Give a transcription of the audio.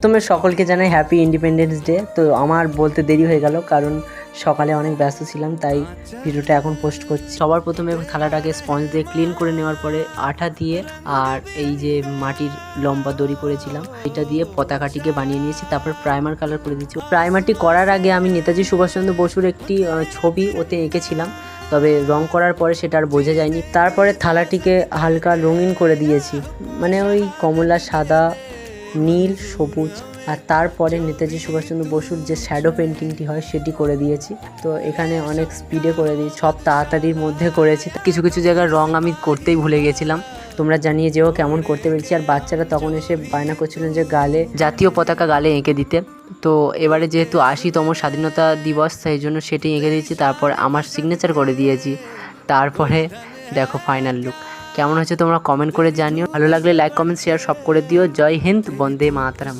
প্রথমে সকলকে জানাই হ্যাপি ইন্ডিপেন্ডেন্স ডে। তো আমার বলতে দেরি হয়ে গেল কারণ সকালে অনেক ব্যস্ত ছিলাম, তাই ভিডিওটা এখন পোস্ট করছি। সবার প্রথমে থালাটাকে স্পঞ্জ দিয়ে ক্লিন করে নেওয়ার পরে আঠা দিয়ে আর এই যে মাটির লম্বা দড়ি করেছিলাম এটা দিয়ে পতাকাটিকে বানিয়ে নিয়েছি। তারপর প্রাইমার কালার করে দিচ্ছি। প্রাইমারটি করার আগে আমি নেতাজি সুভাষচন্দ্র বসুর একটি ছবি ওতে এঁকেছিলাম, তবে রং করার পরে সেটা আর বোঝা যায়নি। তারপরে থালাটিকে হালকা রঙিন করে দিয়েছি, মানে ওই কমলা, সাদা, নীল, সবুজ। আর তারপরে নেতাজি সুভাষচন্দ্র বসুর যে শ্যাডো পেন্টিংটি হয় সেটি করে দিয়েছি। তো এখানে অনেক স্পিডে করে দিয়েছি, সব তাড়াতাড়ির মধ্যে করেছি। কিছু কিছু জায়গায় রং আমি করতেই ভুলে গেছিলাম, তোমরা জানিয়ে যেও কেমন করতে পেরেছি। আর বাচ্চারা তখন এসে বায়না করছিলেন যে গালে জাতীয় পতাকা গালে এঁকে দিতে। তো এবারে যেহেতু ৮০তম স্বাধীনতা দিবস, সেই জন্য সেটি এঁকে দিয়েছি। তারপর আমার সিগনেচার করে দিয়েছি। তারপরে দেখো ফাইনাল লুক কেমন হচ্ছে তোমরা কমেন্ট করে জানিও। ভালো লাগলে লাইক, কমেন্ট, শেয়ার সব করে দিও। জয় হিন্দ, বন্দে মাতরম।